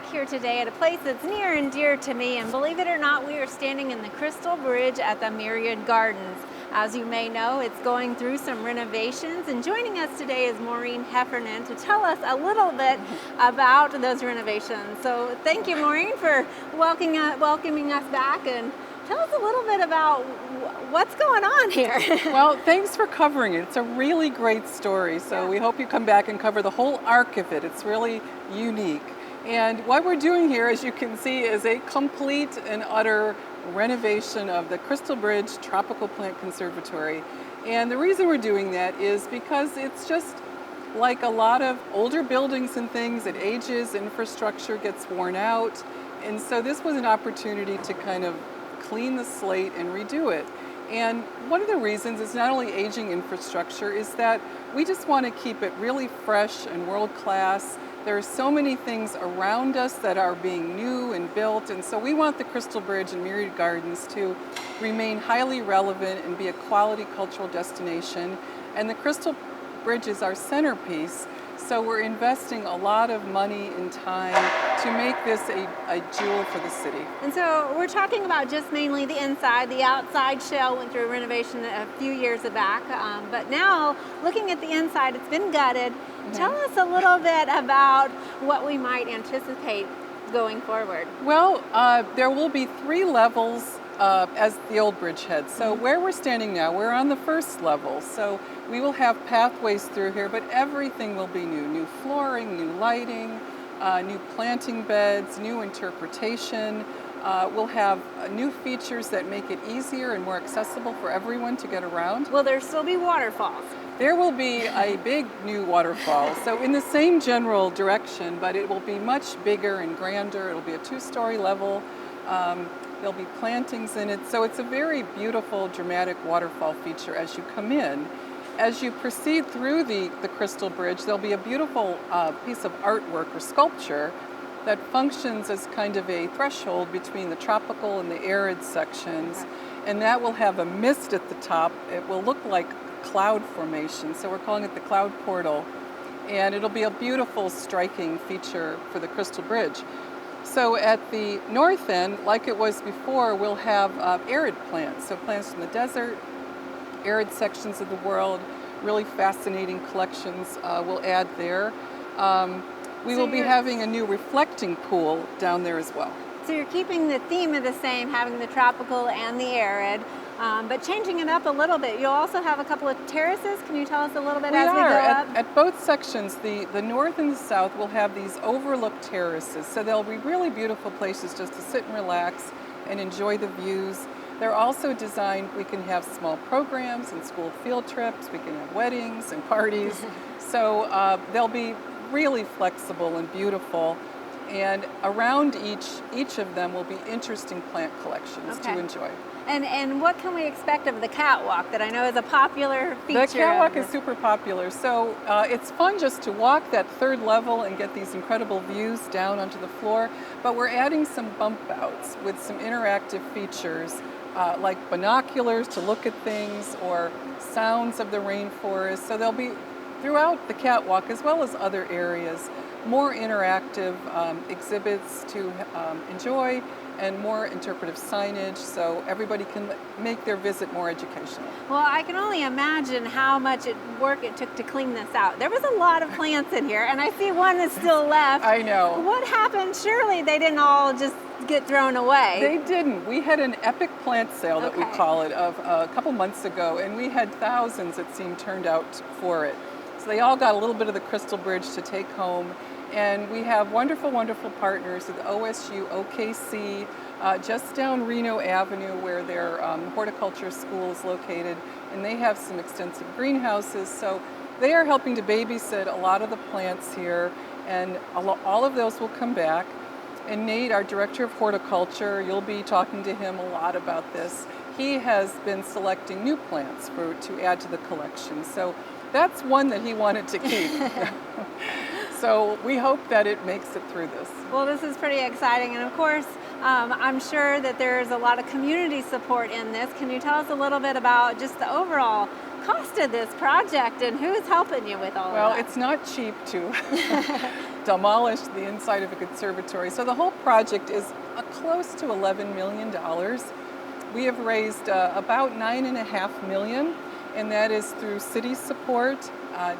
back here today at a place that's near and dear to me, and believe it or not, we are standing in the Crystal Bridge at the Myriad Gardens. As you may know, it's going through some renovations, and joining us today is Maureen Heffernan to tell us a little bit about those renovations. So thank you, Maureen, for welcoming us back, and tell us a little bit about what's going on here. Well, thanks for covering it. It's a really great story, so we hope you come back and cover the whole arc of it. It's really unique. And what we're doing here, as you can see, is a complete and utter renovation of the Crystal Bridge Tropical Plant Conservatory. And the reason we're doing that is because it's just like a lot of older buildings and things, it ages, infrastructure gets worn out. And so this was an opportunity to kind of clean the slate and redo it. And one of the reasons it's not only aging infrastructure is that we just want to keep it really fresh and world-class. There are so many things around us that are being new and built, and so we want the Crystal Bridge and Myriad Gardens to remain highly relevant and be a quality cultural destination. And the Crystal Bridge is our centerpiece, so we're investing a lot of money and time to make this a jewel for the city. And so we're talking about just mainly the inside. The outside shell went through a renovation a few years back, but now looking at the inside, it's been gutted. Tell us a little bit about what we might anticipate going forward. Well, there will be 3 levels as the old bridgehead. So where we're standing now, we're on the first level. So we will have pathways through here, but everything will be new. New flooring, new lighting, new planting beds, new interpretation. We'll have new features that make it easier and more accessible for everyone to get around. Will there still be waterfalls? There will be a big new waterfall, so in the same general direction, but it will be much bigger and grander. It'll be a 2-story level. There'll be plantings in it, so it's a very beautiful, dramatic waterfall feature as you come in. As you proceed through the Crystal Bridge, there'll be a beautiful piece of artwork or sculpture that functions as kind of a threshold between the tropical and the arid sections, and that will have a mist at the top. It will look like cloud formation, so we're calling it the cloud portal, and it'll be a beautiful, striking feature for the Crystal Bridge. So at the north end, like it was before, we'll have arid plants, so plants from the desert, arid sections of the world, really fascinating collections we'll add there. We will be having a new reflecting pool down there as well. So you're keeping the theme of the same, having the tropical and the arid, but changing it up a little bit. You'll also have a couple of terraces. Can you tell us a little bit as we go up? At both sections, the north and the south will have these overlook terraces. So they'll be really beautiful places just to sit and relax and enjoy the views. They're also designed, we can have small programs and school field trips, we can have weddings and parties. So they'll be really flexible and beautiful. And around each of them will be interesting plant collections to enjoy. And what can we expect of the catwalk that I know is a popular feature? The catwalk is super popular. So it's fun just to walk that 3rd level and get these incredible views down onto the floor. But we're adding some bump outs with some interactive features like binoculars to look at things or sounds of the rainforest. So there'll be throughout the catwalk as well as other areas more interactive exhibits to enjoy and more interpretive signage so everybody can make their visit more educational. Well, I can only imagine how much work it took to clean this out. There was a lot of plants in here, and I see one that's still left. I know. What happened? Surely they didn't all just get thrown away. They didn't. We had an epic plant sale that we call it of a couple months ago, and we had thousands, it seemed, turned out for it. So they all got a little bit of the Crystal Bridge to take home. And we have wonderful, wonderful partners with OSU, OKC, just down Reno Avenue where their horticulture school is located. And they have some extensive greenhouses. So they are helping to babysit a lot of the plants here. And all of those will come back. And Nate, our director of horticulture, you'll be talking to him a lot about this. He has been selecting new plants to add to the collection. So that's one that he wanted to keep. So we hope that it makes it through this. Well, this is pretty exciting. And of course, I'm sure that there's a lot of community support in this. Can you tell us a little bit about just the overall cost of this project and who's helping you with all of that? Well, it's not cheap to demolish the inside of a conservatory. So the whole project is close to $11 million. We have raised about $9.5 million, and that is through city support,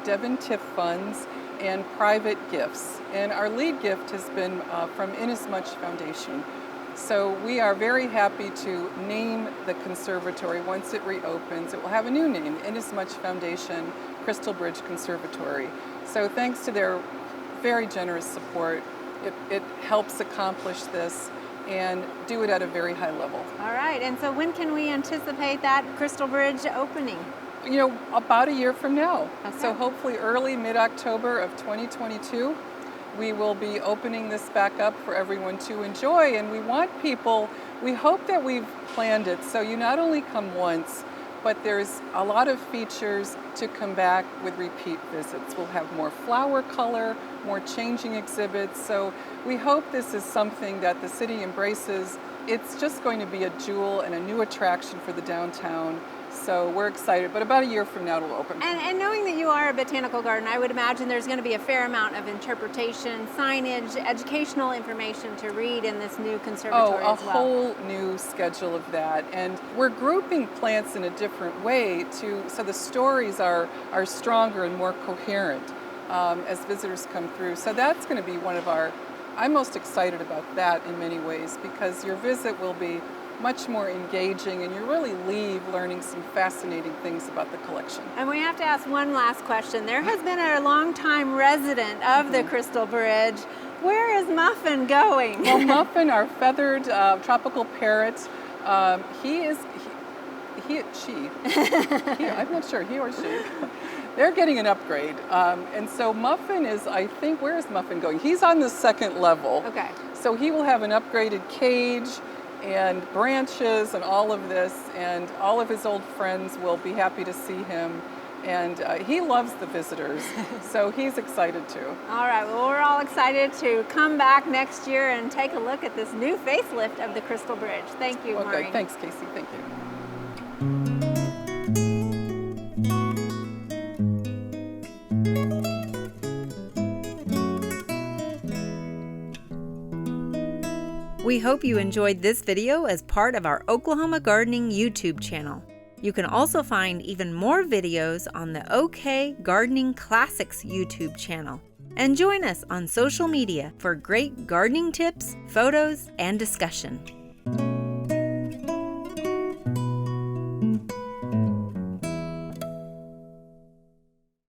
Devon TIF funds, and private gifts. And our lead gift has been from Inasmuch Foundation. So we are very happy to name the conservatory once it reopens. It will have a new name, Inasmuch Foundation, Crystal Bridge Conservatory. So thanks to their very generous support, it helps accomplish this and do it at a very high level. All right, and so when can we anticipate that Crystal Bridge opening? You know, about a year from now. Okay. So hopefully early, mid-October of 2022, we will be opening this back up for everyone to enjoy. And we want people, we hope that we've planned it so you not only come once, but there's a lot of features to come back with repeat visits. We'll have more flower color, more changing exhibits. So we hope this is something that the city embraces. It's just going to be a jewel and a new attraction for the downtown. So we're excited, but about a year from now it'll open. And knowing that you are a botanical garden, I would imagine there's going to be a fair amount of interpretation, signage, educational information to read in this new conservatory as well. A whole new schedule of that. And we're grouping plants in a different way so the stories are stronger and more coherent as visitors come through. So that's going to be I'm most excited about that in many ways, because your visit will be much more engaging and you really leave learning some fascinating things about the collection. And we have to ask one last question. There has been a long-time resident of the Crystal Bridge. Where is Muffin going? Well, Muffin, our feathered tropical parrot, I'm not sure, he or she. They're getting an upgrade. And so Muffin is, I think, where is Muffin going? He's on the second level. Okay. So he will have an upgraded cage and branches and all of this, and all of his old friends will be happy to see him. And he loves the visitors, so he's excited too. All right, well, we're all excited to come back next year and take a look at this new facelift of the Crystal Bridge. Thank you, Maureen. Okay, thanks, Casey. Thank you. We hope you enjoyed this video as part of our Oklahoma Gardening YouTube channel. You can also find even more videos on the OK Gardening Classics YouTube channel. And join us on social media for great gardening tips, photos, and discussion.